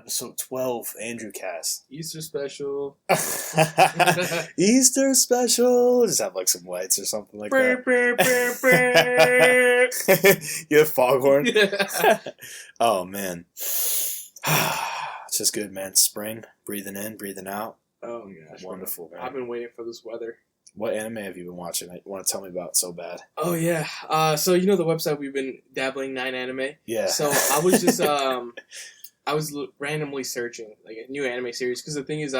Episode 12, Andrewcast. Easter special. Easter special. Just have like some lights or something like that. You have foghorn? Yeah. Oh, man. It's just good, man. Spring. Breathing in, breathing out. Oh, my gosh. Wonderful, man. I've been waiting for this weather. What anime have you been watching that you want to tell me about so bad? Oh, yeah. So, you know the website we've been dabbling 9 anime? Yeah. So, I was just... I was randomly searching like a new anime series because the thing is,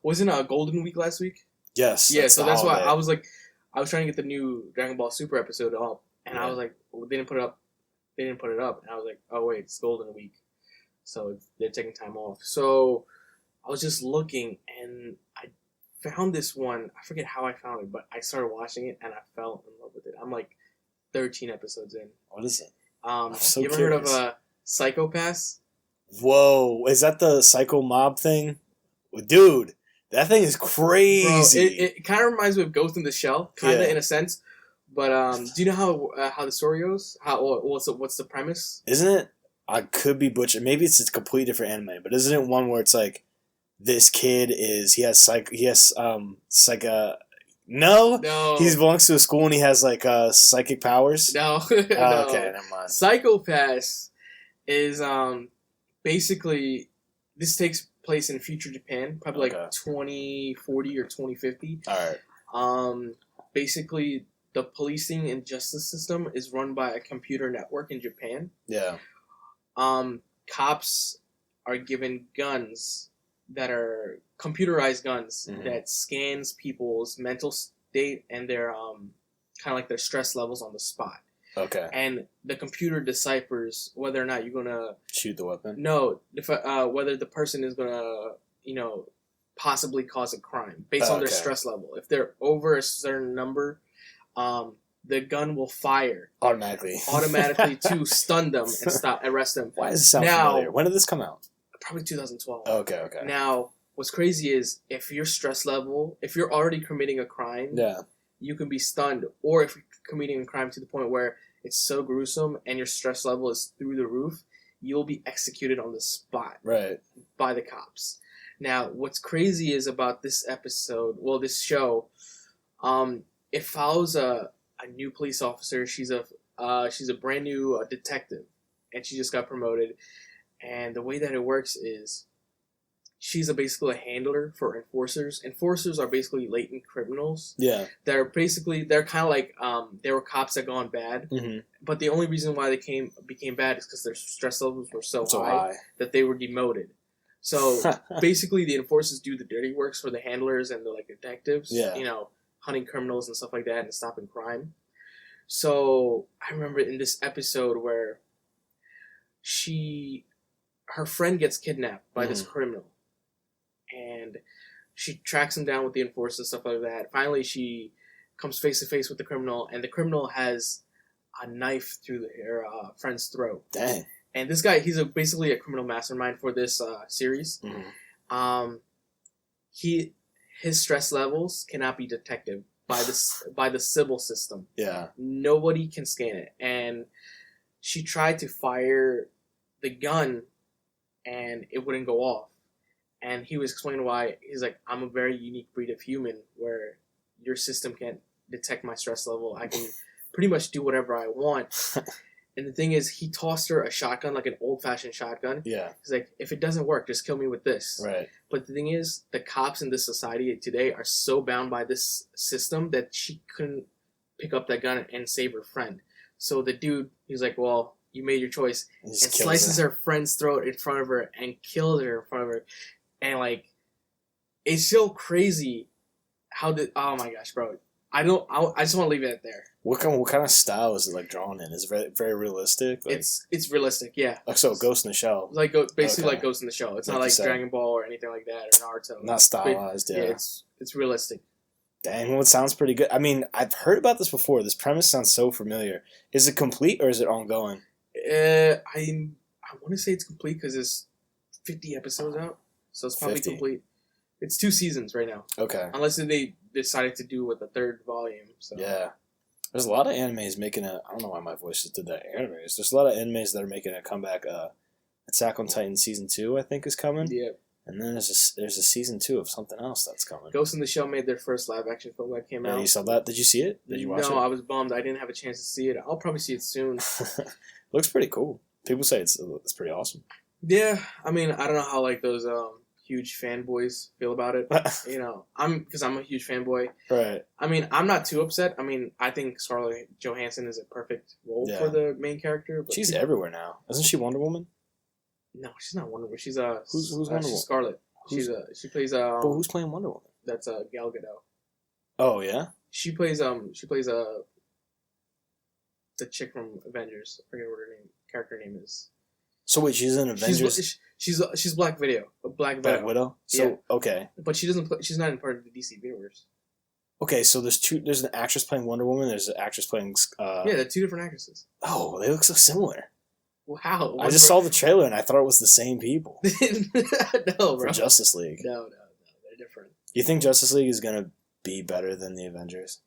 wasn't Golden Week last week? Yes. Yeah, so that's why I was trying to get the new Dragon Ball Super episode up, and I was like, well, they didn't put it up, and I was like, oh wait, it's Golden Week, so they're taking time off. So I was just looking, and I found this one. I forget how I found it, but I started watching it, and I fell in love with it. I'm like 13 episodes in. What is it? I'm so you ever curious. heard of Psychopaths? Whoa, is that the Psycho Mob thing? Dude, that thing is crazy. Bro, it kind of reminds me of Ghost in the Shell, kind of Yeah. in a sense. But do you know how the story goes? What's the premise? Isn't it? I could be butchered. Maybe it's a completely different anime, but isn't it one where it's like this kid No, he belongs to a school and he has like psychic powers. no, Oh, no. okay, never mind. Psychopaths is basically this takes place in future Japan, probably like 2040 or 2050. All right. Basically, the policing and justice system is run by a computer network in Japan. Yeah. Cops are given guns that are computerized guns Mhm. that scans people's mental state and their kind of like their stress levels on the spot. Okay. And the computer deciphers whether or not you're gonna Shoot the weapon. no, whether the person is gonna possibly cause a crime based on their Okay. stress level. If they're over a certain number, the gun will fire Automatically to stun them and arrest them. Why does it sound familiar? When did this come out? Probably 2012. Okay. Now, what's crazy is if your stress level, if you're already committing a crime, Yeah. you can be stunned. Or if you're committing a crime to the point where it's so gruesome and your stress level is through the roof, you'll be executed on the spot Right. by the cops. Now, what's crazy is about this this show, it follows a new police officer. She's a brand new detective, and she just got promoted. And the way that it works is she's basically a handler for enforcers. Enforcers are basically latent criminals. Yeah. They're kind of like they were cops that gone bad. Mm-hmm. But the only reason why they became bad is because their stress levels were so high that they were demoted. So basically, the enforcers do the dirty works for the handlers and the detectives. Yeah. Hunting criminals and stuff like that and stopping crime. So I remember in this episode where her friend gets kidnapped by this criminal, and she tracks him down with the enforcers and stuff like that. Finally, she comes face to face with the criminal, and the criminal has a knife through her friend's throat. Dang. And this guy, he's basically a criminal mastermind for this series. Mm-hmm. His stress levels cannot be detected by the civil system. Yeah. Nobody can scan it. And she tried to fire the gun, and it wouldn't go off. And he was explaining why. He's like, I'm a very unique breed of human where your system can't detect my stress level. I can pretty much do whatever I want. And the thing is, he tossed her a shotgun, like an old-fashioned shotgun. Yeah. He's like, if it doesn't work, just kill me with this. Right. But the thing is, the cops in this society today are so bound by this system that she couldn't pick up that gun and save her friend. So the dude, he's like, well, you made your choice. And slices her friend's throat in front of her and kills her in front of her. And, it's so crazy how oh my gosh, bro. I just want to leave it there. What kind of style is it drawn in? Is it very, very realistic? It's realistic, yeah. So Ghost in the Shell. Basically like Ghost in the Shell. It's not like Dragon Ball or anything like that or Naruto. Not stylized, yeah. It's realistic. Dang, well, it sounds pretty good. I mean, I've heard about this before. This premise sounds so familiar. Is it complete or is it ongoing? I want to say it's complete because there's 50 episodes out, so it's probably 50. complete. It's 2 seasons right now. Okay. Unless they decided to do with the 3rd volume. So. Yeah. There's a lot of animes making I don't know why my voice just did that. Animes. There's a lot of animes that are making a comeback Attack on Titan season 2, I think, is coming. Yeah. And then there's a season 2 of something else that's coming. Ghost in the Shell made their first live action film that came out. Yeah, you saw that? Did you see it? Did you watch it? No, I was bummed. I didn't have a chance to see it. I'll probably see it soon. Looks pretty cool. People say it's pretty awesome. Yeah, I mean, I don't know how like those huge fanboys feel about it. You know, because I'm a huge fanboy. Right. I mean, I'm not too upset. I mean, I think Scarlett Johansson is a perfect role for the main character. But she's everywhere now. Isn't she Wonder Woman? No, she's not Wonder Woman. She's who's Wonder Woman? She's Scarlett. She plays But who's playing Wonder Woman? That's Gal Gadot. Oh yeah. She plays the chick from Avengers. I forget what her character name is. So wait, she's in Avengers. She's Black Widow. Black Widow. So yeah. Okay. But she doesn't. She's not in part of the DC universe. Okay, so there's an actress playing Wonder Woman. There's an actress playing. Yeah, they're two different actresses. Oh, they look so similar. Wow. I just saw the trailer and I thought it was the same people. No, bro. For Justice League. No, they're different. You think Justice League is gonna be better than the Avengers?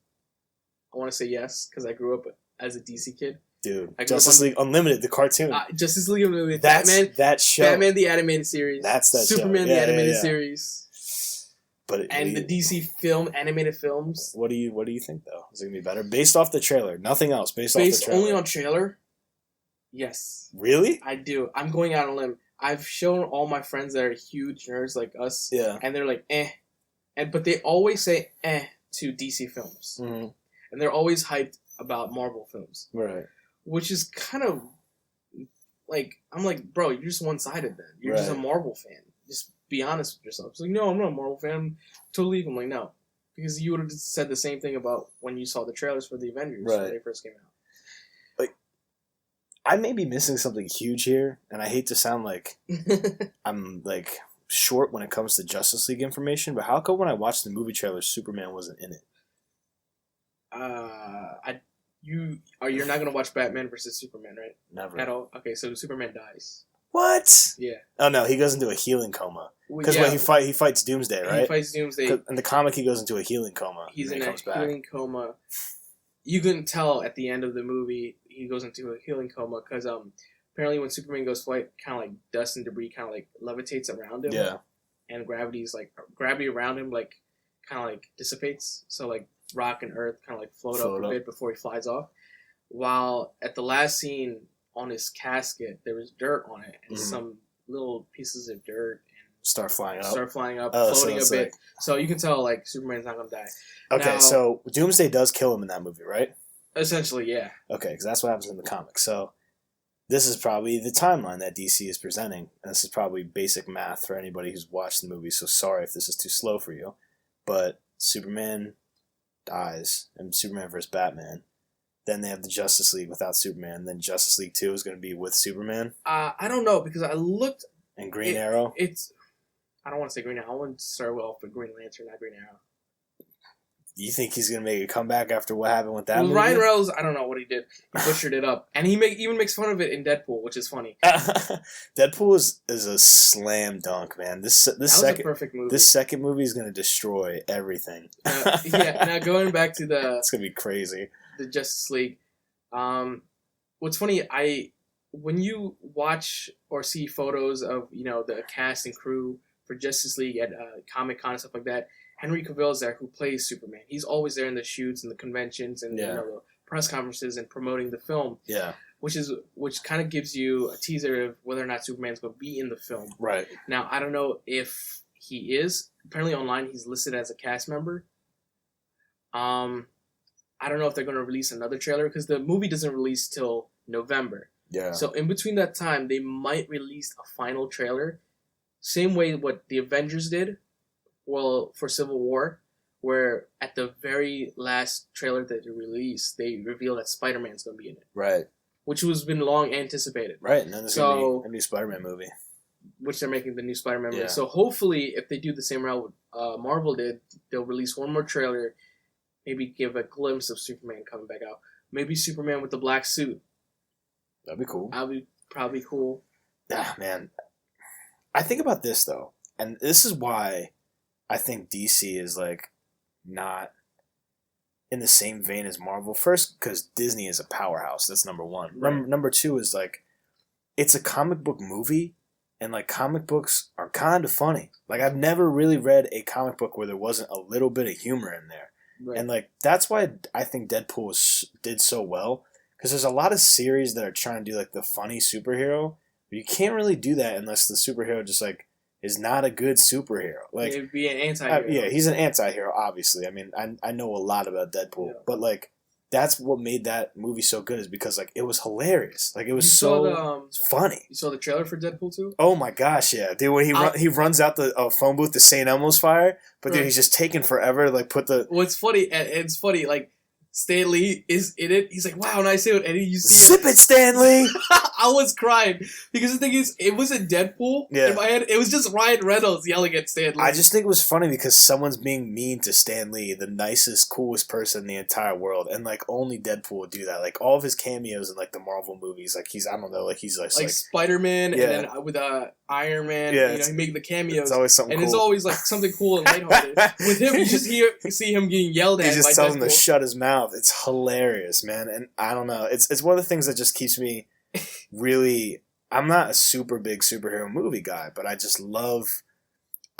I want to say yes because I grew up as a DC kid. Dude, Justice League Unlimited, the cartoon. Justice League Unlimited. That show. Batman the animated series. That's that Superman show. the animated series. But the DC animated films. What do you think though? Is it gonna be better based off the trailer? Nothing else. Based off the trailer. Only on trailer. Yes. Really? I do. I'm going out on a limb. I've shown all my friends that are huge nerds like us. Yeah. And they're like, eh. But they always say eh to DC films. Mm-hmm. And they're always hyped about Marvel films. Right. Which is kind of like, I'm like, bro, you're just one-sided then. You're just a Marvel fan. Just be honest with yourself. It's like, no, I'm not a Marvel fan. I'm totally evil. I'm like, no. Because you would have said the same thing about when you saw the trailers for the Avengers when they first came out. I may be missing something huge here, and I hate to sound like I'm like short when it comes to Justice League information, but how come when I watched the movie trailer, Superman wasn't in it? You're not gonna watch Batman versus Superman, right? Never at all. Okay, so Superman dies. What? Yeah. Oh no, he goes into a healing coma because when he fights Doomsday, right? He fights Doomsday. In the comic, he goes into a healing coma. He's in a healing coma. You can tell at the end of the movie he goes into a healing coma because apparently when Superman goes flight, kind of like dust and debris kind of like levitates around him. Yeah. And gravity around him like kind of like dissipates. So like rock and earth kind of like float up a bit before he flies off. While at the last scene on his casket there was dirt on it and some little pieces of dirt start flying up, floating a bit. So you can tell like Superman's not gonna die. Okay, now, so Doomsday does kill him in that movie, right? Essentially, yeah. Okay, because that's what happens in the comics. So this is probably the timeline that DC is presenting. And this is probably basic math for anybody who's watched the movie, so sorry if this is too slow for you. But Superman dies in Superman vs. Batman. Then they have the Justice League without Superman. Then Justice League 2 is going to be with Superman. I don't know, because I looked... And Green Arrow? I don't want to say Green Arrow. I want to start off with Green Lantern, not Green Arrow. You think he's going to make a comeback after what happened with that movie? Ryan Reynolds, I don't know what he did. He butchered it up. And he even makes fun of it in Deadpool, which is funny. Deadpool is a slam dunk, man. This was a perfect movie. This second movie is going to destroy everything. Now going back to it's going to be crazy. The Justice League. What's funny, when you watch or see photos of, the cast and crew for Justice League at Comic-Con and stuff like that, Henry Cavill's there, who plays Superman. He's always there in the shoots and the conventions and the press conferences and promoting the film. Yeah. Which kind of gives you a teaser of whether or not Superman's going to be in the film. Right. Now, I don't know if he is. Apparently online he's listed as a cast member. I don't know if they're going to release another trailer because the movie doesn't release till November. Yeah. So in between that time, they might release a final trailer. Same way what the Avengers did. Well, for Civil War, where at the very last trailer that they released, they revealed that Spider-Man's going to be in it. Right. Which was been long anticipated. Right, and then there's going to be a new Spider-Man movie. Which they're making the new Spider-Man movie. So hopefully, if they do the same route Marvel did, they'll release one more trailer, maybe give a glimpse of Superman coming back out. Maybe Superman with the black suit. That'd be cool. That'd be probably cool. Ah, man. I think about this, though, and this is why I think DC is, not in the same vein as Marvel. First, because Disney is a powerhouse. That's number one. Right. Number two is, it's a comic book movie, and like comic books are kind of funny. Like I've never really read a comic book where there wasn't a little bit of humor in there, Right. and like that's why I think Deadpool did so well, because there's a lot of series that are trying to do like the funny superhero, but you can't really do that unless the superhero just like is not a good superhero. Like it'd be an anti-hero. yeah, he's an anti-hero, obviously. I mean, I know a lot about Deadpool, but like that's what made that movie so good is because like it was hilarious. Like it was funny. You saw the trailer for Deadpool 2? Oh my gosh, yeah, dude! When he runs out the phone booth to St. Elmo's fire, but dude, he's just taking forever to like put the. What's funny, and it's funny, like Stan Lee is in it. He's like, "Wow, nice it," and you see zip it, Stan Lee. I was crying because the thing is, it wasn't Deadpool. Yeah. In my head, it was just Ryan Reynolds yelling at Stan Lee. I just think it was funny because someone's being mean to Stan Lee, the nicest, coolest person in the entire world, and like only Deadpool would do that. Like all of his cameos in like the Marvel movies, like he's he's like Spider-Man, and then with Iron Man. Yeah, he make the cameos. It's always something, and cool. It's always like something cool and lighthearted. With him, you just see him getting yelled at. He just by tells Deadpool. him to shut his mouth. It's hilarious, man, and I don't know. It's one of the things that just keeps me really. I'm not a super big superhero movie guy, but I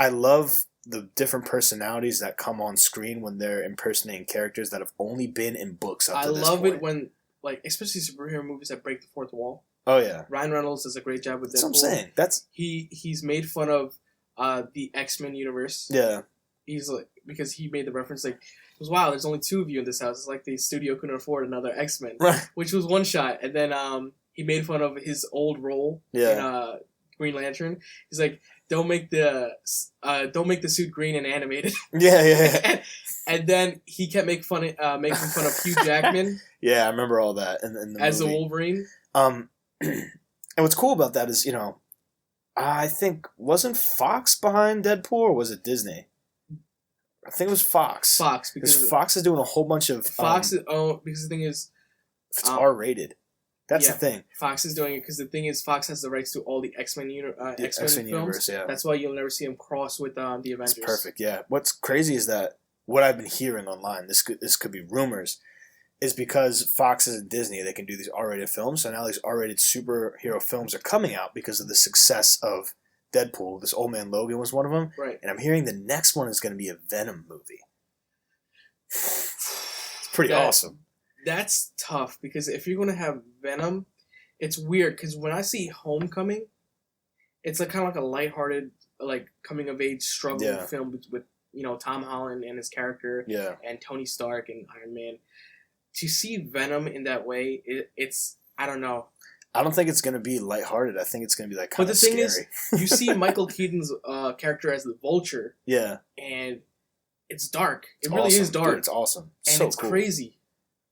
love the different personalities that come on screen when they're impersonating characters that have only been in books up to this point. I love it when, like, especially superhero movies that break the fourth wall. Oh yeah, Ryan Reynolds does a great job with Deadpool. That's what I'm saying. He's made fun of the X-Men universe. Yeah, he's like, because he made the reference like, wow, there's only 2 of you in this house. It's like the studio couldn't afford another X-Men, right? Which was one shot, and then he made fun of his old role in Green Lantern. He's like, don't make the suit green and animated. Yeah. and then he kept making fun of Hugh Jackman. Yeah, I remember all that in the as movie. a Wolverine. And what's cool about that is, I think wasn't Fox behind Deadpool or was it Disney? I think it was Fox. Because Fox is doing a whole bunch of because the thing is, it's R-rated. That's the thing. Fox is doing it because the thing is, Fox has the rights to all the X-Men X-Men films. Universe, yeah. That's why you'll never see them cross with the Avengers. That's perfect. Yeah. What's crazy is that what I've been hearing online, this could be rumors, is because Fox is Disney, they can do these R-rated films. So now these R-rated superhero films are coming out because of the success of Deadpool. This Old Man Logan was one of them. Right. And I'm hearing the next one is going to be a Venom movie. It's pretty awesome. That's tough because if you're going to have Venom, it's weird because when I see Homecoming, it's like kind of like a lighthearted, like coming of age struggle film with Tom Holland and his character, and Tony Stark and Iron Man. To see Venom in that way, it's I don't know. I don't think it's going to be lighthearted. I think it's going to be like kind of scary. But the thing is, you see Michael Keaton's character as the Vulture. Yeah. And it's dark. It really is dark. Dude, it's awesome. And so it's cool. Crazy.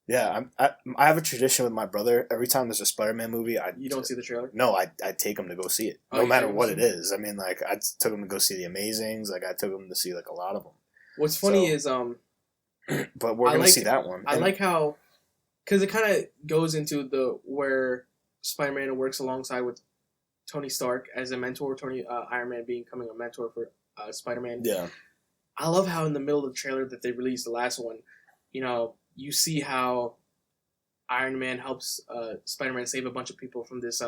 Yeah, I have a tradition with my brother. Every time there's a Spider-Man movie, you don't see the trailer? No, I take him to go see it, no matter what it is. I mean, like I took him to go see The Amazings. Like I took him to see like a lot of them. What's funny is but we're gonna see that one. I like how, because it kind of goes into where Spider-Man works alongside with Tony Stark as a mentor. Iron Man becoming a mentor for Spider-Man. Yeah, I love how in the middle of the trailer that they released, the last one, you see how Iron Man helps Spider-Man save a bunch of people from this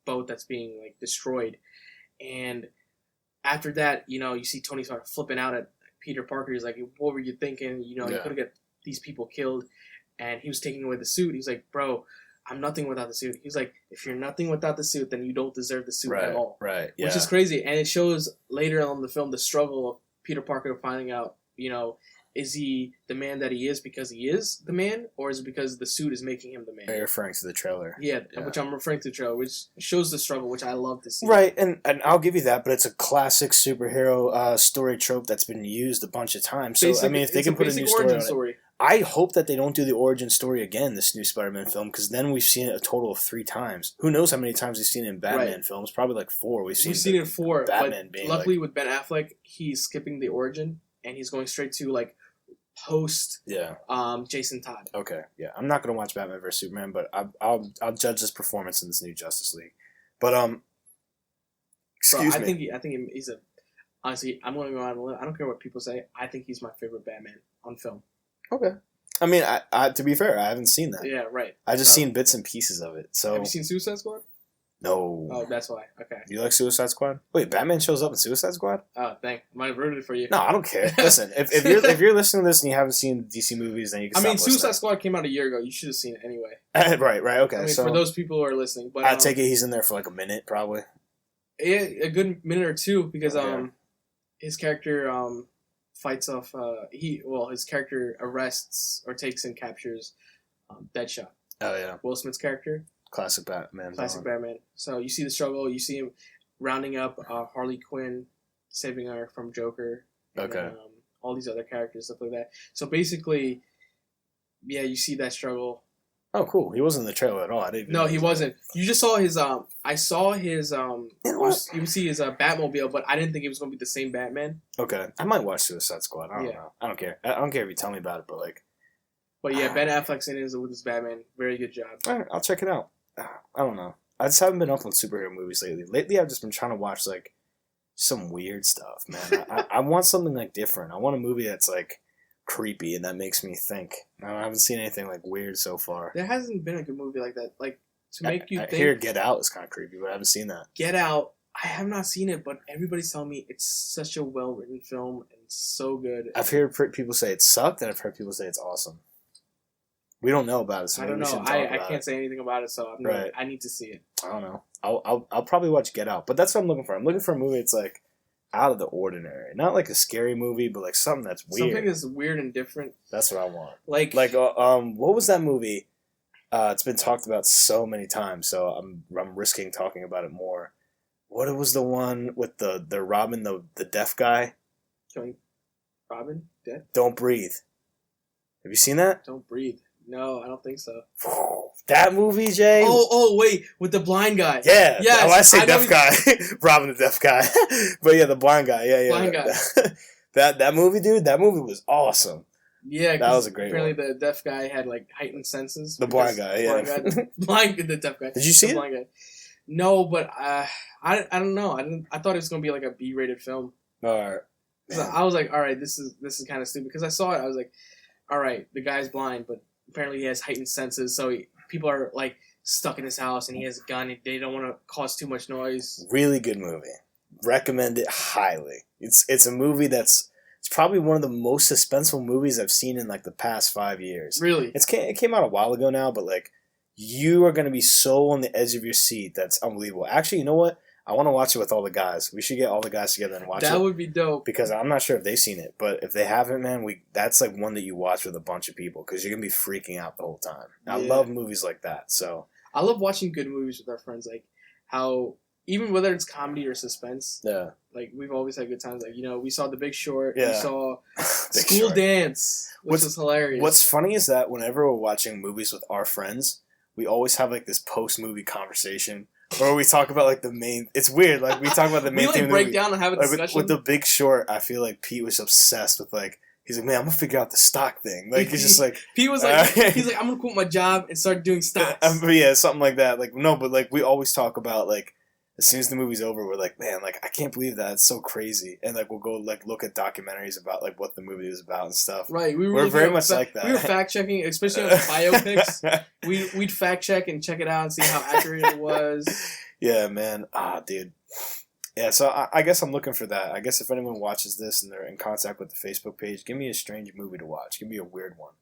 boat that's being like destroyed, and after that, you see Tony start flipping out at Peter Parker. He's like, "What were you thinking? You could have got these people killed," and he was taking away the suit. He's like, "Bro, I'm nothing without the suit." He's like, "If you're nothing without the suit, then you don't deserve the suit at all." Right. Which is crazy, and it shows later on in the film the struggle of Peter Parker finding out, is he the man that he is because he is the man, or is it because the suit is making him the man? You're referring to the trailer. Yeah, which I'm referring to the trailer, which shows the struggle, which I love to see. Right, and I'll give you that, but it's a classic superhero story trope that's been used a bunch of times. So, I mean, if they can put a new story on it, I hope that they don't do the origin story again, this new Spider-Man film, because then we've seen it a total of 3 times. Who knows how many times we've seen it in Batman films? Probably like 4. We've seen it 4. Batman being luckily with Ben Affleck, he's skipping the origin, and he's going straight to like post Jason Todd. Okay, yeah, I'm not gonna watch Batman vs Superman, but I'll judge his performance in this new Justice League. But excuse me. I think he's a honestly. I'm gonna go on a limb. I don't care what people say. I think he's my favorite Batman on film. Okay. I mean, I to be fair, I haven't seen that. Yeah, right. I just seen bits and pieces of it. So have you seen Suicide Squad? No. Oh, that's why. Okay. You like Suicide Squad? Wait, Batman shows up in Suicide Squad? Oh, thank. Might have ruined it for you. No, I don't care. Listen, if you're listening to this and you haven't seen DC movies, then you can. I mean, stop listening. Suicide Squad came out a year ago. You should have seen it anyway. Right. Okay. I mean, so for those people who are listening, but I take it he's in there for like a minute, probably. Yeah, a good minute or two because Yeah. his character fights off his character arrests or takes and captures Deadshot. Oh yeah. Will Smith's character. Classic Batman. Classic Batman. So you see the struggle. You see him rounding up Harley Quinn, saving her from Joker. And, Okay. all these other characters, stuff like that. So basically, yeah, you see that struggle. Oh, cool. He wasn't in the trailer at all. I didn't. No, he wasn't. You just saw his. I saw his. You know what? You see his Batmobile, but I didn't think it was going to be the same Batman. Okay. I might watch Suicide Squad. I don't Yeah. know. I don't care. I don't care if you tell me about it, but like. But yeah, Ben Affleck's in it with his Batman. Very good job. All right, I'll check it out. I don't know. I just haven't been up on superhero movies lately. Lately, I've just been trying to watch like some weird stuff, man. I want something like different. I want a movie that's like creepy and that makes me think. I haven't seen anything like weird so far. There hasn't been a good movie like that. Like to make you I think. hear Get Out is kind of creepy, but I haven't seen that. Get Out. I have not seen it, but everybody's telling me it's such a well written film and so good. I've heard people say it sucked, and I've heard people say it's awesome. We don't know about it, so I maybe don't we know. should talk I about can't it. say anything about it, so Right. I need to see it. I don't know. I'll probably watch Get Out, but that's what I'm looking for. I'm looking for a movie that's like out of the ordinary, not like a scary movie, but like something that's weird. Something that's weird and different. That's what I want. Like What was that movie? It's been talked about so many times, so I'm risking talking about it more. What was the one with the Robin, the deaf guy? Robin dead. Don't Breathe. Have you seen that? Don't Breathe. No, I don't think so. That movie, Jay. Oh, wait, with the blind guy. Yeah. Yes, Oh, I say I know deaf guy. Robin the deaf guy. But yeah, the blind guy. Yeah. Blind guy. that movie, dude. That movie was awesome. Yeah, That was a great apparently one. the deaf guy had like heightened senses. The blind guy, yeah. The deaf guy. Did you see the it? blind guy. No, but I don't know. I thought it was gonna be like a B-rated film. Alright. So I was like, all right, this is kind of stupid because I saw it. I was like, all right, the guy's blind, but apparently he has heightened senses. So people are like stuck in his house, and he has a gun. And they don't want to cause too much noise. Really good movie. Recommend it highly. It's a movie it's probably one of the most suspenseful movies I've seen in like the past 5 years. Really? It came out a while ago now, but like you are gonna be so on the edge of your seat. That's unbelievable. Actually, you know what? I want to watch it with all the guys. We should get all the guys together and watch it. That would be dope. Because I'm not sure if they've seen it, but if they haven't, man, that's like one that you watch with a bunch of people because you're gonna be freaking out the whole time. I Yeah. love movies like that. So I love watching good movies with our friends. Like how even whether it's comedy or suspense, yeah, like we've always had good times. Like we saw The Big Short. We Yeah. saw Big School Short. Dance, which was hilarious. What's funny is that whenever we're watching movies with our friends, we always have like this post-movie conversation where we talk about like the main. It's weird, like we talk about the main we theme like of the break movie. down and have a Like discussion. with The Big Short, I feel like Pete was obsessed with like he's like, man, I'm gonna figure out the stock thing. Like it's just like Pete was like, he's like, I'm gonna quit my job and start doing stocks. yeah, something like that. Like no, but like we always talk about like as soon as the movie's over, we're like, man, like I can't believe that. It's so crazy. And like we'll go like look at documentaries about like what the movie is about and stuff. Right, We're very much like that. We were fact checking, especially on the biopics. We'd fact check and check it out and see how accurate it was. Yeah, man. Dude. Yeah, so I guess I'm looking for that. I guess if anyone watches this and they're in contact with the Facebook page, give me a strange movie to watch. Give me a weird one.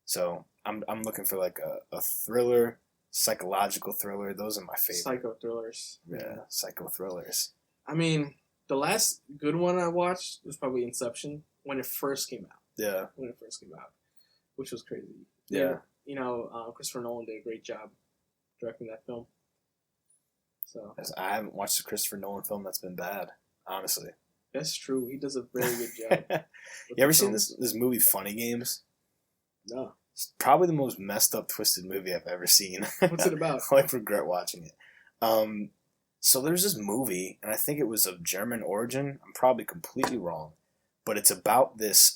So I'm looking for like a thriller, psychological thriller. Those are my favorite. Psycho thrillers. Yeah, psycho thrillers. I mean, the last good one I watched was probably Inception when it first came out. Yeah. Which was crazy. Yeah. Christopher Nolan did a great job directing that film. So I haven't watched a Christopher Nolan film that's been bad, honestly. that's true. He does a very good job. You ever seen this movie Funny Games? No. It's probably the most messed up, twisted movie I've ever seen. What's it about? I like regret watching it. So there's this movie, and I think it was of German origin. I'm probably completely wrong, but it's about this.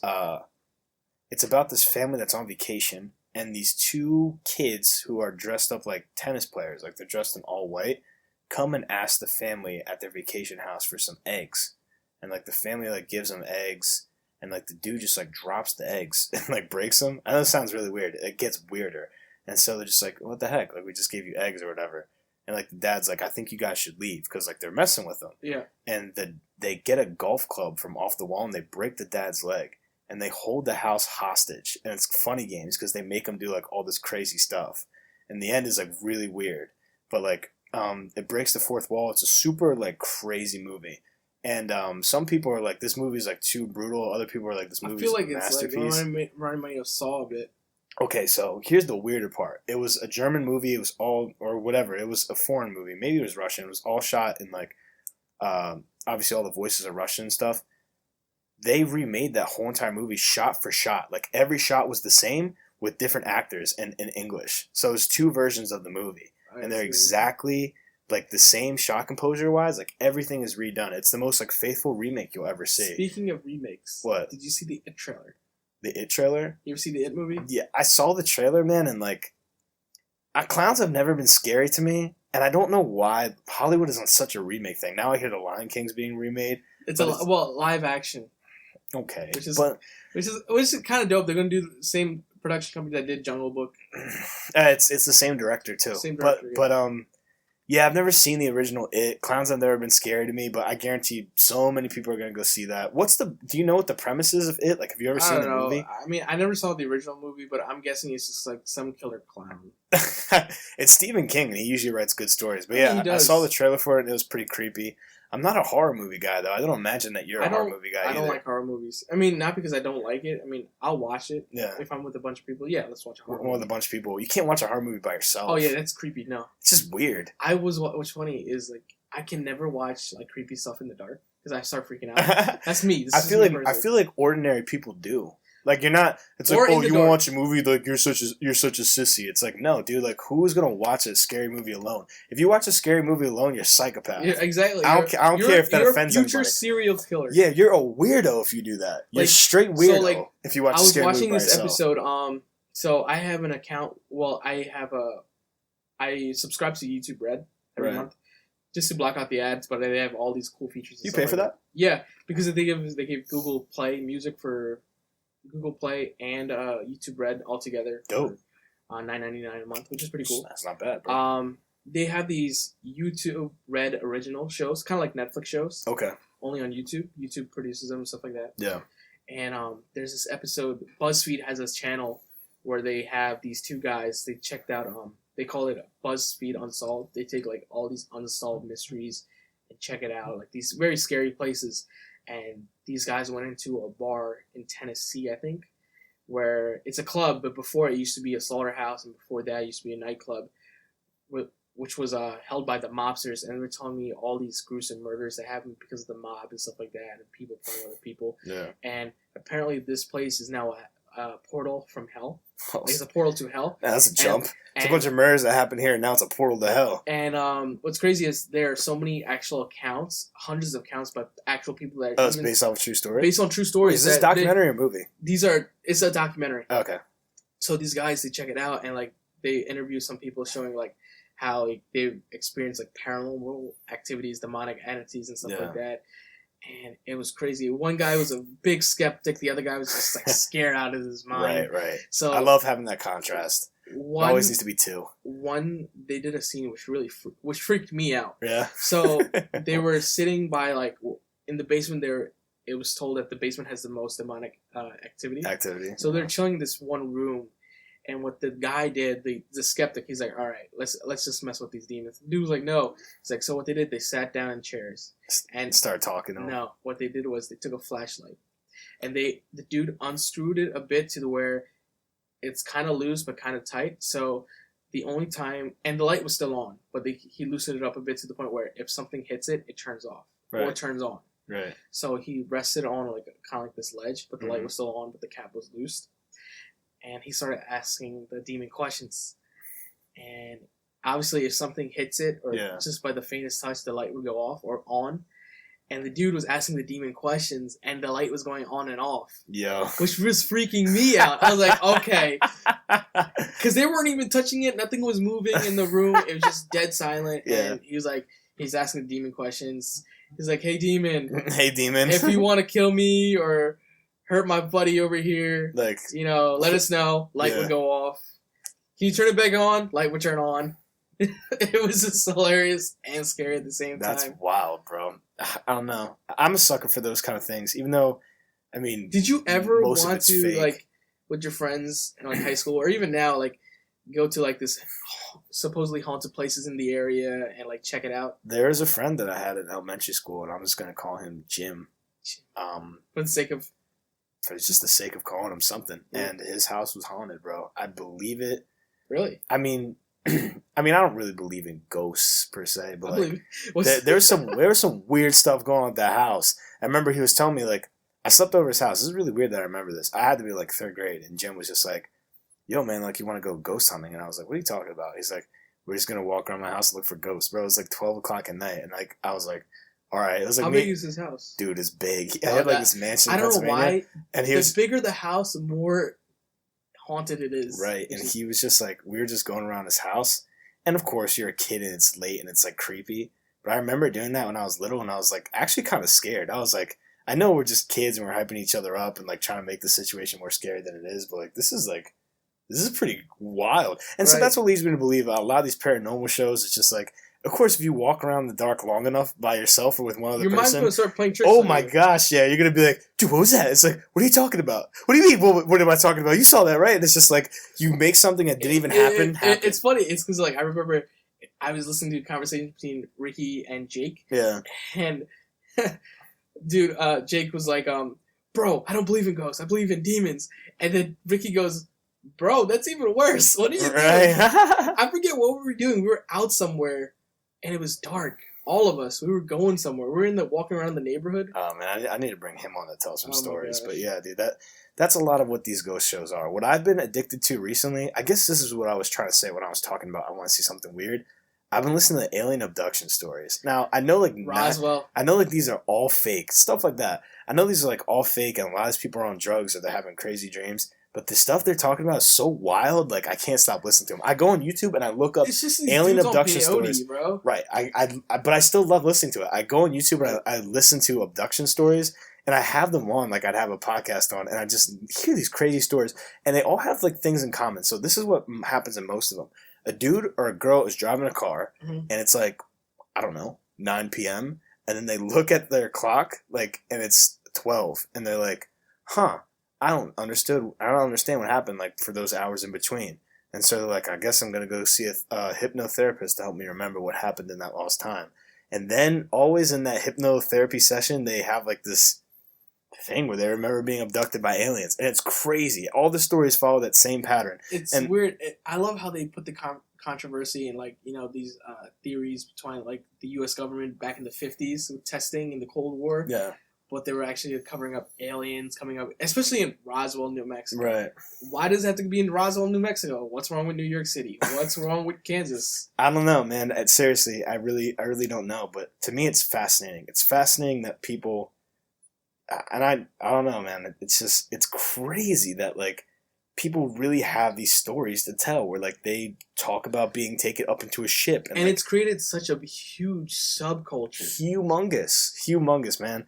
It's about this family that's on vacation, and these two kids who are dressed up like tennis players, like they're dressed in all white, come and ask the family at their vacation house for some eggs, and like the family like gives them eggs, and like the dude just like drops the eggs and like breaks them. I know it sounds really weird. It gets weirder, and so they're just like, "What the heck? Like we just gave you eggs or whatever." and like the dad's like, I think you guys should leave because like they're messing with them. Yeah. And they get a golf club from off the wall and they break the dad's leg and they hold the house hostage. And it's funny games because they make him do like all this crazy stuff. And the end is like really weird, but like it breaks the fourth wall. It's a super like crazy movie. And some people are like, this movie's like too brutal. Other people are like, this movie's a masterpiece. I feel like it's like reminding me of Saw a bit. Okay, so here's the weirder part. It was a German movie. It was all, or whatever. It was a foreign movie. Maybe it was Russian. It was all shot in like, obviously all the voices are Russian and stuff. They remade that whole entire movie shot for shot. Like every shot was the same with different actors and in English. So there's two versions of the movie. And they're exactly like the same shot composure wise. Like everything is redone. It's the most like faithful remake you'll ever see. Speaking of remakes, what? Did you see the It trailer? The It trailer? You ever see the It movie? Yeah, I saw the trailer, man, and like, clowns have never been scary to me, and I don't know why Hollywood is on such a remake thing. Now I hear The Lion King's being remade. It's live action. Okay, which is kind of dope. They're gonna do the same production company that did Jungle Book. It's the same director too. Same director, but yeah, I've never seen the original It. Clowns have never been scary to me, but I guarantee so many people are going to go see that. Do you know what the premise is of It? Like, have you ever seen the movie? I mean, I never saw the original movie, but I'm guessing it's just like some killer clown. It's Stephen King, and he usually writes good stories. But yeah, I saw the trailer for it, and it was pretty creepy. I'm not a horror movie guy, though. I don't imagine that you're a horror movie guy either. I don't like horror movies. I mean, not because I don't like it. I mean, I'll watch it. Yeah. If I'm with a bunch of people, yeah, let's watch a horror movie. With a bunch of people. You can't watch a horror movie by yourself. Oh, yeah, that's creepy. No. It's just weird. What's funny is, like, I can never watch, like, creepy stuff in the dark because I start freaking out. That's me. I feel like ordinary people do. Like, you're not, it's like, oh, you want to watch a movie, like, you're such a sissy. It's like, no, dude, like, who's going to watch a scary movie alone? If you watch a scary movie alone, you're a psychopath. Yeah, exactly. I don't care if that offends anybody. You're a future serial killer. Yeah, you're a weirdo if you do that. You're straight weirdo if you watch a scary movie by yourself. I was watching this episode, so I have an account, I subscribe to YouTube Red every month just to block out the ads, but they have all these cool features. You pay for that? Yeah, because they give Google Play music for Google Play and YouTube Red all together. Dope. $9.99 a month, which is pretty cool. That's not bad, bro. They have these YouTube Red original shows, kind of like Netflix shows. Okay. Only on YouTube. YouTube produces them and stuff like that. Yeah. And there's this episode. BuzzFeed has this channel where they have these two guys. They checked out. They call it BuzzFeed Unsolved. They take like all these unsolved mysteries and check it out, like these very scary places. And these guys went into a bar in Tennessee, I think, where it's a club, but before it used to be a slaughterhouse, and before that it used to be a nightclub, which was held by the mobsters. And they were telling me all these gruesome murders that happened because of the mob and stuff like that, and people killing other people. Yeah. And apparently this place is now a portal from hell. Like it's a portal to hell. Yeah, that's a jump. It's a bunch of murders that happen here, and now it's a portal to hell. And what's crazy is there are so many actual accounts, hundreds of accounts, but actual people that... Oh, it's based on true stories? Based on true stories. Is this a documentary or movie? It's a documentary. Okay. So these guys, they check it out, and like they interview some people showing like how they've experienced like paranormal activities, demonic entities, and stuff like that. And it was crazy. One guy was a big skeptic. The other guy was just like scared out of his mind. Right. So I love having that contrast. Always needs to be two. They did a scene which freaked me out. Yeah. So they were sitting by like in the basement there. It was told that the basement has the most demonic activity. So they're chilling in this one room. And what the guy did, the skeptic, he's like, all right, let's just mess with these demons. The dude was like, no. He's like, so what they did, they sat down in chairs and started talking to him. No, what they did was they took a flashlight, and the dude unscrewed it a bit to where it's kind of loose but kind of tight. So the only time, and the light was still on, but he loosened it up a bit to the point where if something hits it, it turns off or it turns on. Right. So he rested on like kind of like this ledge, but the light was still on, but the cap was loosed. And he started asking the demon questions. And obviously if something hits it, or just by the faintest touch, the light would go off or on. And the dude was asking the demon questions, and the light was going on and off. Yeah. Which was freaking me out. I was like, okay. Because they weren't even touching it. Nothing was moving in the room. It was just dead silent. Yeah. And he was like, he's asking the demon questions. He's like, hey, demon. Hey, demon. If you want to kill me or hurt my buddy over here, like, let us know. Light would go off. Can you turn it back on? Light would turn on. It was just hilarious and scary at the same time. That's wild, bro. I don't know. I'm a sucker for those kind of things, even though, I mean, did you ever most of want it's to fake. like with your friends in like high school or even now like go to like this supposedly haunted places in the area and like check it out? There's a friend that I had in elementary school, and I'm just gonna call him Jim. For the sake of For just the sake of calling him something. And his house was haunted, bro. I believe it. really. I mean, I don't really believe in ghosts per se, but like, What's- there was some weird stuff going on at that house. I remember he was telling me like I slept over his house. This is really weird that I remember this. I had to be like third grade, and Jim was just like, "Yo, man, like you want to go ghost hunting?" And I was like, "What are you talking about?" He's like, "We're just gonna walk around my house and look for ghosts, bro." It was like 12 o'clock at night, and like I was like, "All right." It was like how big is his house? dude, it's big. I had like this mansion. I in don't know Pennsylvania, why. and he The was bigger the house, the more haunted it is. right, and he was just like, we were just going around his house, and of course you're a kid and it's late and it's like creepy. But I remember doing that when I was little, and I was like actually kind of scared. I was like, I know we're just kids and we're hyping each other up and like trying to make the situation more scary than it is, but like this is pretty wild. And so Right. that's what leads me to believe a lot of these paranormal shows. It's just like, of course, if you walk around in the dark long enough by yourself or with one other Your mind's person, gonna start playing tricks. oh on my you. gosh, yeah, you're gonna be like, dude, what was that? It's like, what are you talking about? What do you mean? What am I talking about? You saw that, right? And it's just like you make something that didn't even happen. It's funny. It's because like I remember I was listening to a conversation between Ricky and Jake, Yeah, and dude, Jake was like, bro, I don't believe in ghosts. I believe in demons. And then Ricky goes, bro, that's even worse. What are you doing? right. I forget what we were doing. We were out somewhere, and it was dark. All of us. We were going somewhere. We were walking around the neighborhood. Oh man, I need to bring him on to tell some Oh my stories. gosh. But yeah, dude, that's a lot of what these ghost shows are. What I've been addicted to recently, I guess this is what I was trying to say when I was talking about I want to see something weird. I've been listening to alien abduction stories. Now I know Roswell. I know like these are all fake stuff like that. I know these are like all fake, and a lot of these people are on drugs or they're having crazy dreams. But the stuff they're talking about is so wild, like I can't stop listening to them. I go on YouTube and I look up It's just these alien dudes on abduction peyote, stories. bro. Right. But I still love listening to it. I go on YouTube and I listen to abduction stories, and I have them on. Like I'd have a podcast on, and I just hear these crazy stories, and they all have like things in common. So this is what happens in most of them. A dude or a girl is driving a car, Mhm. and it's like, I don't know, 9 p.m. And then they look at their clock, like, and it's 12, and they're like, huh. I don't understand what happened like for those hours in between. And so they're like, I guess I'm gonna go see a hypnotherapist to help me remember what happened in that lost time. And then always in that hypnotherapy session, they have like this thing where they remember being abducted by aliens, and it's crazy. All the stories follow that same pattern. It's And- weird. I love how they put the controversy and like these theories between like the U.S. government back in the 50s with testing in the Cold War. Yeah, But they were actually covering up aliens coming up, especially in Roswell, New Mexico. right. Why does it have to be in Roswell, New Mexico? What's wrong with New York City? What's wrong with Kansas? I don't know, man. Seriously, I really don't know. But to me, it's fascinating. It's fascinating that people, and I don't know, man. It's crazy that like people really have these stories to tell where like they talk about being taken up into a ship, And like, it's created such a huge subculture. humongous, man.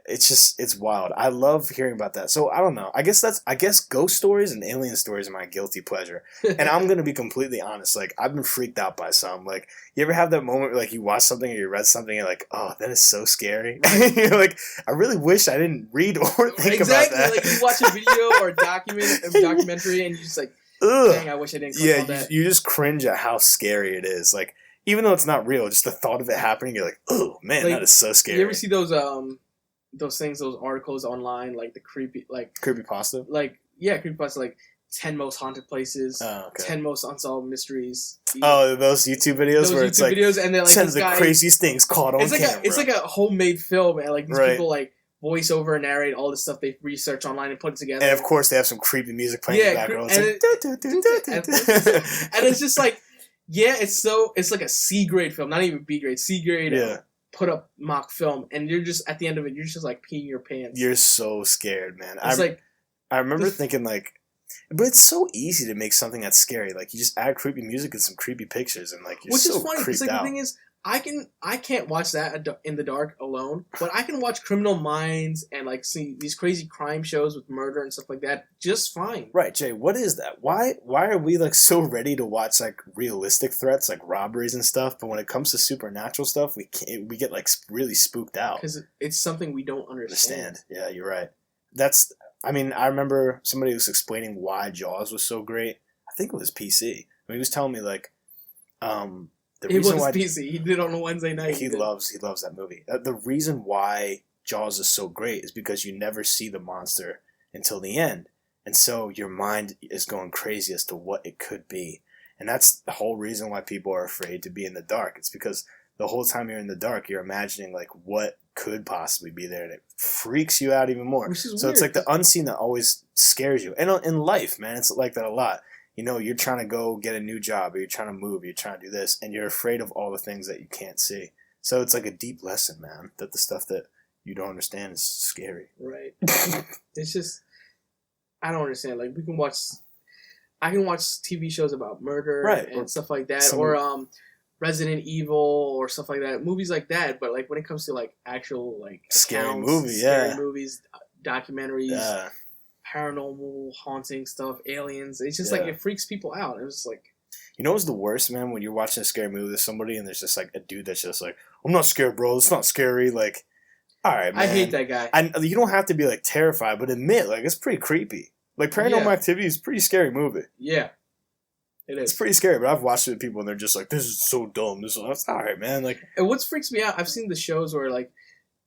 It's wild. I love hearing about that. So I don't know. I guess ghost stories and alien stories are my guilty pleasure. And I'm gonna be completely honest. Like I've been freaked out by some. Like you ever have that moment where like you watch something or you read something and you're like, oh, that is so scary. You're like, I really wish I didn't read or think Exactly. about that. Like you watch a video or a documentary, and you're just like, Ugh. dang, I wish I didn't click all that. You just cringe at how scary it is. Like even though it's not real, just the thought of it happening, you're like, oh man, Like, that is so scary. You ever see those things, those articles online, like the creepypasta? creepypasta, like 10 most haunted places, Oh, okay. 10 most unsolved mysteries. Oh, those YouTube videos Those where YouTube it's like videos, and then like 10 this of the guy, craziest things caught on it's like camera. it's like a homemade film, and like these Right. people like voice over and narrate all the stuff they research online and put it together. And of course, they have some creepy music playing in the background. and It's and it's just like, yeah, it's like a C grade film, not even B grade, C grade. Yeah. Put up mock film, and you're just at the end of it, you're just like peeing your pants. You're so scared, man. It's I remember this- thinking like, but it's so easy to make something that's scary. Like you just add creepy music and some creepy pictures, and like you're which so is funny because creeped like out. the thing is, I can't watch that in the dark alone, but I can watch Criminal Minds and like see these crazy crime shows with murder and stuff like that just fine. Right, Jay. What is that? Why are we like so ready to watch like realistic threats like robberies and stuff, but when it comes to supernatural stuff, we get like really spooked out because it's something we don't understand. Yeah, you're right. I remember somebody was explaining why Jaws was so great. I think it was PC. He was telling me like, PC. He did on a Wednesday night. He loves that movie. The reason why Jaws is so great is because you never see the monster until the end, and so your mind is going crazy as to what it could be, and that's the whole reason why people are afraid to be in the dark. It's because the whole time you're in the dark, you're imagining like what could possibly be there, and it freaks you out even more. Which is so weird. It's like the unseen that always scares you, and in life, man, it's like that a lot. You know, you're trying to go get a new job, or you're trying to move, or you're trying to do this, and you're afraid of all the things that you can't see. So it's like a deep lesson, man, that the stuff that you don't understand is scary. Right. It's just, I don't understand. Like, I can watch TV shows about murder and stuff like that, or Resident Evil or stuff like that, movies like that. But like when it comes to like actual like scary movies, documentaries. Paranormal, haunting stuff, aliens. It's just like it freaks people out. It was like, you know what's the worst, man? When you're watching a scary movie with somebody and there's just like a dude that's just like, I'm not scared, bro. It's not scary. Like, all right, man. I hate that guy. You don't have to be like terrified, but admit like it's pretty creepy. Like Paranormal Activity is a pretty scary movie. Yeah, it is. It's pretty scary, but I've watched it with people and they're just like, this is so dumb. That's all right, man. Like, and what freaks me out, I've seen the shows where like,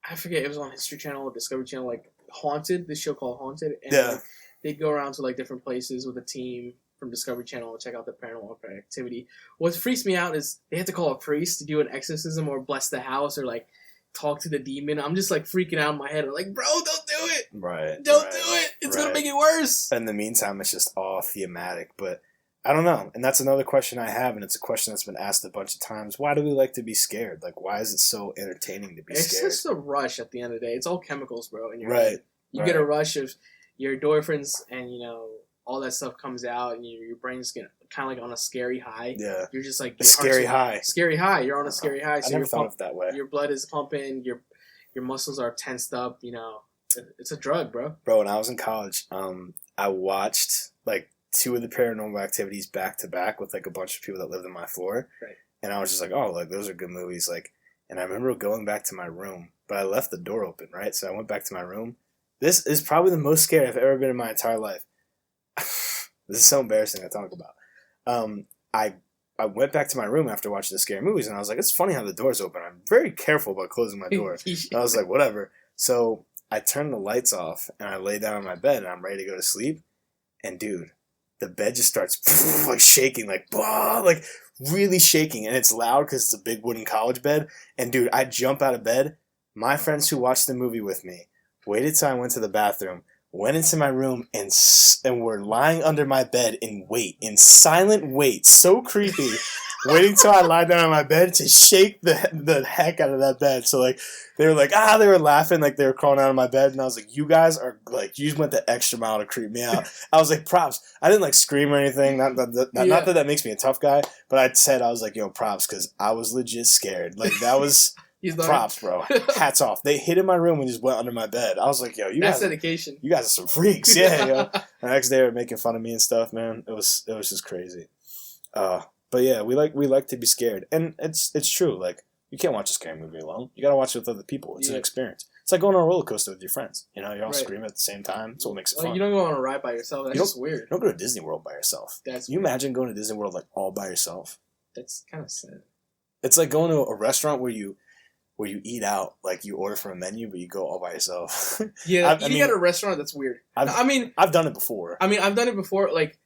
I forget, it was on History Channel or Discovery Channel, like Haunted, this show called Haunted, and like, they'd go around to like different places with a team from Discovery Channel and check out the paranormal activity. What freaks me out is they have to call a priest to do an exorcism or bless the house or like talk to the demon. I'm just like freaking out in my head. I'm like, bro, don't do it. Right. Don't do it. It's gonna make it worse. In the meantime, it's just all thematic, but I don't know. And that's another question I have, and it's a question that's been asked a bunch of times. Why do we like to be scared? Like, why is it so entertaining to be scared? It's just a rush at the end of the day. It's all chemicals, bro. And you get a rush of your endorphins and, you know, all that stuff comes out and your brain's kind of like on a scary high. Yeah. You're just like... A scary high. Scary high. You're on a scary high. So I never thought of it that way. Your blood is pumping. Your muscles are tensed up, you know. It's a drug, bro. Bro, when I was in college, I watched, like, 2 of the Paranormal Activities back to back with like a bunch of people that lived on my floor. Right. And I was just like, oh, like those are good movies. Like, and I remember going back to my room, but I left the door open, right? So I went back to my room. This is probably the most scared I've ever been in my entire life. This is so embarrassing to talk about. I went back to my room after watching the scary movies, and I was like, it's funny how the door's open. I'm very careful about closing my door. I was like, whatever. So I turned the lights off, and I lay down on my bed, and I'm ready to go to sleep. And dude, the bed just starts like shaking, like really shaking, and it's loud because it's a big wooden college bed. And dude, I jump out of bed. My friends who watched the movie with me waited till I went to the bathroom, went into my room, and were lying under my bed in silent wait, so creepy, waiting till I lie down on my bed to shake the heck out of that bed. So like they were laughing, like they were crawling out of my bed, and I was like, you guys are like, you just went the extra mile to creep me out. I was like, props. I didn't like scream or anything. Not that makes me a tough guy, but I was like, yo, props, because I was legit scared. Like that was props, bro. Hats off. They hid in my room and just went under my bed. I was like, yo, that's dedication. You guys are some freaks. Yeah, yo. The next day they were making fun of me and stuff, man. It was just crazy. But yeah, we like to be scared, and it's true. Like, you can't watch a scary movie alone. You gotta watch it with other people. It's an experience. It's like going on a roller coaster with your friends. You know, you all scream at the same time. That's what makes it fun. You don't go on a ride by yourself. That's just weird. You don't go to Disney World by yourself. Can you imagine going to Disney World like all by yourself? That's kind of sad. It's like going to a restaurant where you eat out, like you order from a menu, but you go all by yourself. Yeah, eating at a restaurant, that's weird. I've done it before. I've done it before. Like,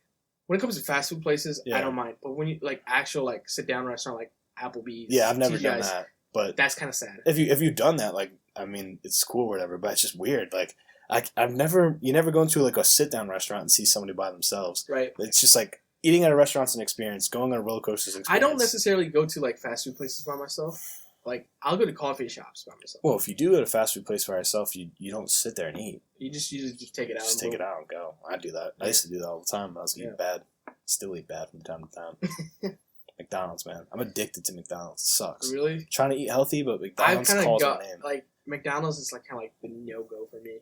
when it comes to fast food places, I don't mind. But when you like actual like sit down restaurant like Applebee's, I've never done that. But that's kind of sad. If you've done that, like, I mean, it's cool or whatever, but it's just weird. Like, you never go into like a sit down restaurant and see somebody by themselves. Right. It's just like eating at a restaurant's an experience. Going on a roller coaster is an experience. I don't necessarily go to like fast food places by myself. Like, I'll go to coffee shops by myself. Well, if you do go to a fast food place by yourself, you don't sit there and eat. You just take it out. Just take it out and go. I do that. I used to do that all the time. I was eating bad. Still eat bad from time to time. McDonald's, man. I'm addicted to McDonald's. It sucks. Really? I'm trying to eat healthy, but I've McDonald's kind of calls got my name. like McDonald's is like kind of like the no go for me.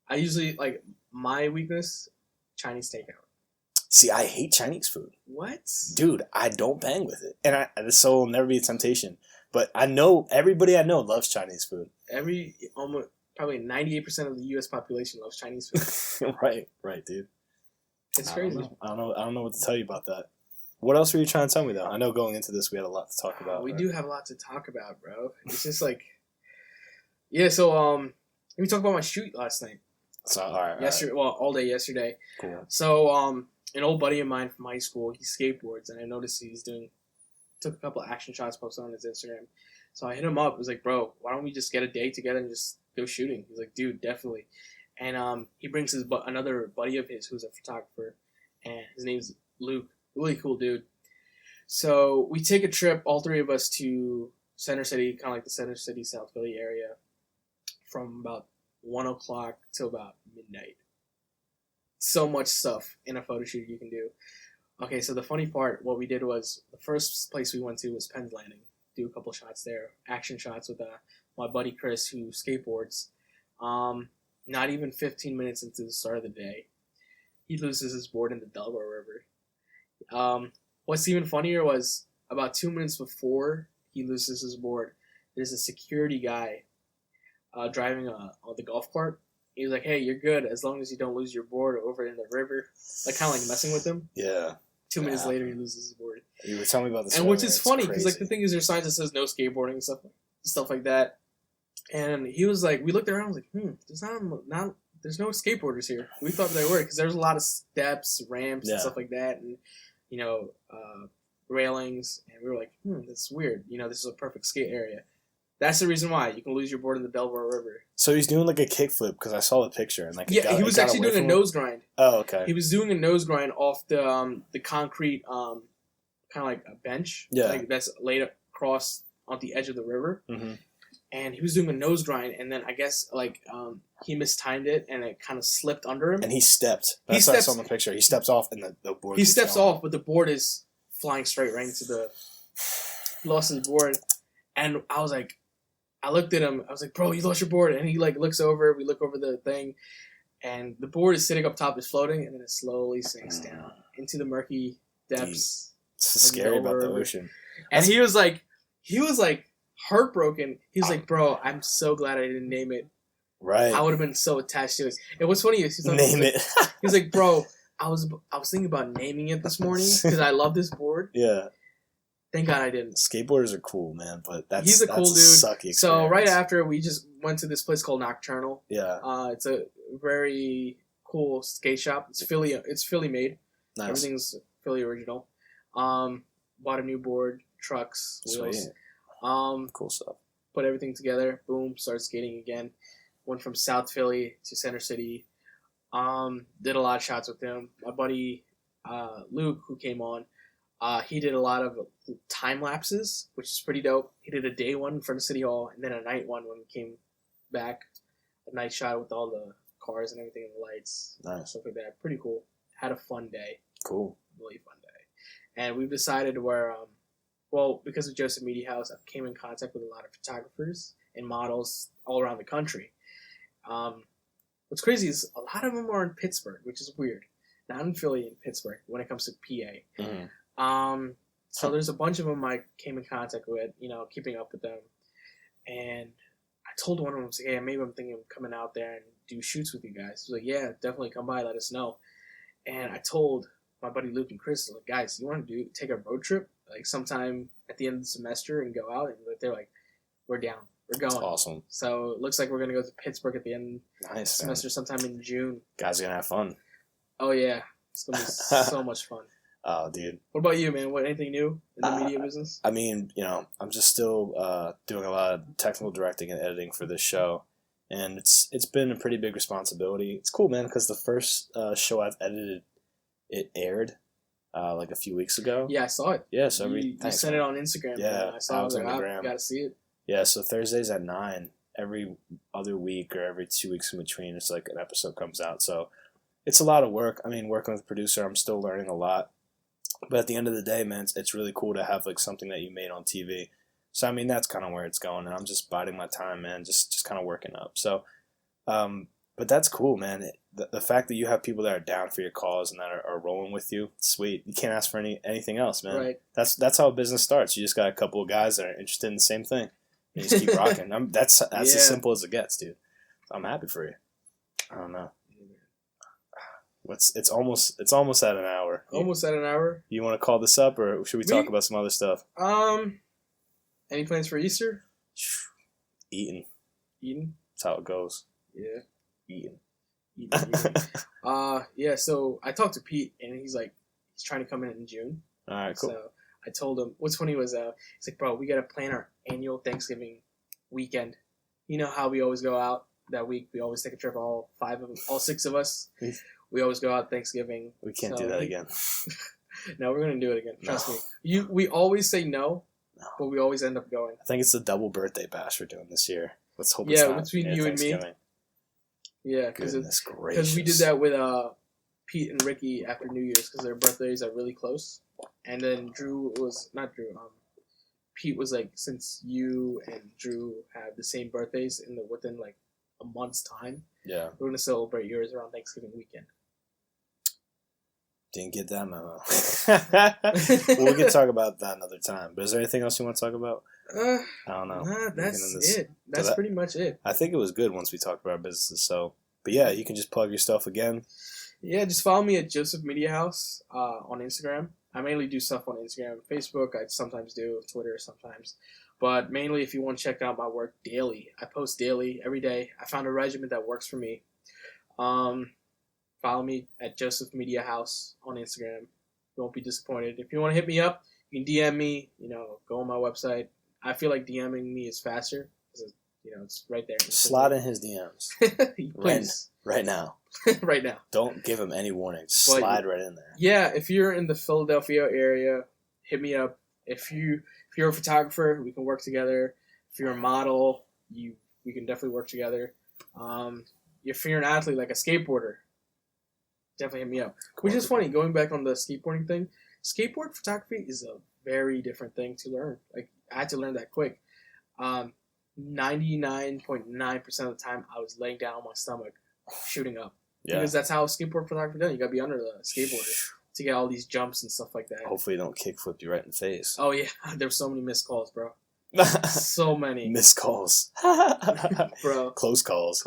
I usually like my weakness, Chinese takeout. See, I hate Chinese food. What? Dude, I don't bang with it. And so will never be a temptation. But I know, everybody I know loves Chinese food. Almost, probably 98% of the U.S. population loves Chinese food. Right, dude. It's crazy. I don't know what to tell you about that. What else were you trying to tell me, though? I know going into this we had a lot to talk about. We do have a lot to talk about, bro. It's just like... Yeah, so, let me talk about my shoot last night. So, all right. Yesterday, well, all day yesterday. Cool. So, an old buddy of mine from high school, he skateboards, and I noticed took a couple of action shots posted on his Instagram. So I hit him up. I was like, bro, why don't we just get a day together and just go shooting? He's like, dude, definitely. And he brings another buddy of his who's a photographer, and his name's Luke. Really cool dude. So we take a trip, all three of us, to Center City, kind of like the Center City, South Philly area, from about 1 o'clock till about midnight. So much stuff in a photo shoot you can do. Okay, so the funny part, what we did was, the first place we went to was Penn's Landing. Do a couple shots there, action shots with my buddy Chris, who skateboards. Not even 15 minutes into the start of the day, he loses his board in the Delaware River. What's even funnier was, about 2 minutes before he loses his board, there's a security guy driving on the golf cart. He was like, hey, you're good as long as you don't lose your board over in the river. Like, kind of like messing with him. Yeah. 2 minutes later, he loses his board. You were telling me about this. And which is funny, because like the thing is, there's signs that says no skateboarding and stuff like that. And he was like, we looked around, I was like, there's no skateboarders here. We thought there were, because there's a lot of steps, ramps, and stuff like that, and railings. And we were like, that's weird. This is a perfect skate area. That's the reason why you can lose your board in the Delaware River. So he's doing like a kickflip, because I saw the picture, and like he was actually doing a nose grind. Oh, okay. He was doing a nose grind off the concrete, kind of like a bench, like that's laid across on the edge of the river. Mm-hmm. And he was doing a nose grind, and then I guess he mistimed it, and it kind of slipped under him. And he stepped. That's what I saw in the picture. He steps off, and the board. He steps off, but the board is flying straight right into the. Lost his board, and I was like. I looked at him. I was like, bro, you lost your board. And he looks over. We look over the thing. And the board is sitting up top. It's floating. And then it slowly sinks down into the murky depths. It's scary about the ocean. And he was like heartbroken. He was like, bro, I'm so glad I didn't name it. Right. I would have been so attached to it. And what's funny is it. He's like, bro, I was thinking about naming it this morning because I love this board. Yeah. Thank God I didn't. Skateboarders are cool, man, but he's a cool dude. Sucky experience. So right after, we just went to this place called Nocturnal. Yeah. It's a very cool skate shop. It's Philly made. Nice. Everything's Philly original. Bought a new board, trucks, wheels. Sweet. Cool stuff. Put everything together. Boom. Started skating again. Went from South Philly to Center City. Did a lot of shots with him. My buddy Luke, who came on. He did a lot of time lapses, which is pretty dope. He did a day one in front of City Hall, and then a night one when we came back. A night shot with all the cars and everything and the lights. Nice. Stuff like that. Pretty cool. Had a fun day. Cool. Really fun day. And we've decided where, because of Joseph Media House, I came in contact with a lot of photographers and models all around the country. What's crazy is a lot of them are in Pittsburgh, which is weird. Not in Philly, in Pittsburgh, when it comes to PA. Mm-hmm. So there's a bunch of them I came in contact with, keeping up with them. And I told one of them, hey, maybe I'm thinking of coming out there and do shoots with you guys. He was like, yeah, definitely come by, let us know. And I told my buddy Luke and Chris, like, guys, you want to take a road trip, like sometime at the end of the semester and go out? And they're like, we're down. We're going. That's awesome. So it looks like we're going to go to Pittsburgh at the end of the semester, man. Sometime in June. Guys are going to have fun. Oh, yeah. It's going to be so much fun. Oh, dude. What about you, man? Anything new in the media business? I mean, I'm just still doing a lot of technical directing and editing for this show, and it's been a pretty big responsibility. It's cool, man, because the first show I've edited, it aired like a few weeks ago. Yeah, I saw it. Yeah, so you sent it on Instagram. Yeah, man. I saw it. I was like, I gotta see it. Yeah, so Thursdays at 9, every other week or every 2 weeks in between, it's like an episode comes out. So it's a lot of work. I mean, working with a producer, I'm still learning a lot. But at the end of the day, man, it's really cool to have like something that you made on TV. So I mean, that's kind of where it's going, and I'm just biding my time, man. Just kind of working up. So, but that's cool, man. The fact that you have people that are down for your cause and that are rolling with you, sweet. You can't ask for anything else, man. Right. That's how a business starts. You just got a couple of guys that are interested in the same thing. And you just keep rocking. That's as simple as it gets, dude. I'm happy for you. I don't know. It's almost at an hour. Almost at an hour. You want to call this up, or should we talk about some other stuff? Any plans for Easter? Eating. That's how it goes. Yeah. Eating. Yeah. So I talked to Pete, and he's trying to come in June. All right, cool. So I told him. What's funny was he's like, bro, we gotta plan our annual Thanksgiving weekend. You know how we always go out that week? We always take a trip. All six of us. We always go out Thanksgiving. We can't do that again. No, we're gonna do it again. Trust me. We always say no, but we always end up going. I think it's the double birthday bash we're doing this year. Let's hope it's not between you and me. Yeah, because we did that with Pete and Ricky after New Year's because their birthdays are really close, and then Pete was like, since you and Drew have the same birthdays within like a month's time, yeah, we're gonna celebrate yours around Thanksgiving weekend. Didn't get that memo. Well, we can talk about that another time. But is there anything else you want to talk about? I don't know. Nah, that's it. That's pretty much it. I think it was good once we talked about our businesses. So, but yeah, you can just plug your stuff again. Yeah, just follow me at Joseph Media House on Instagram. I mainly do stuff on Instagram, Facebook. I sometimes do Twitter sometimes, but mainly if you want to check out my work daily, I post daily every day. I found a regimen that works for me. Follow me at Joseph Media House on Instagram. You won't be disappointed. If you want to hit me up, you can DM me. Go on my website. I feel like DMing me is faster because it's right there. Slide in his DMs. Please. Right now. Right now. Don't give him any warning. Slide right in there. Yeah, if you're in the Philadelphia area, hit me up. If you're a photographer, we can work together. If you're a model, we can definitely work together. If you're an athlete, like a skateboarder, definitely hit me up. Which is funny, going back on the skateboarding thing, skateboard photography is a very different thing to learn. Like, I had to learn that quick. 99.9% of the time, I was laying down on my stomach, shooting up. Yeah. Because that's how skateboard photography done. You gotta be under the skateboarder to get all these jumps and stuff like that. Hopefully, you don't kickflip you right in the face. Oh yeah, there's so many missed calls, bro. So many missed calls, bro. Close calls,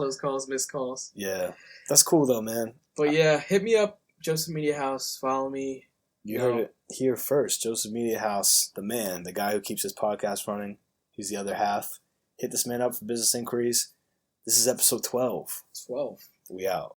missed calls. Yeah, that's cool though, man. But yeah, hit me up, Joseph Media House. Follow me. You heard it here first. Joseph Media House, the man, the guy who keeps his podcast running. He's the other half. Hit this man up for business inquiries. This is episode 12. 12. We out.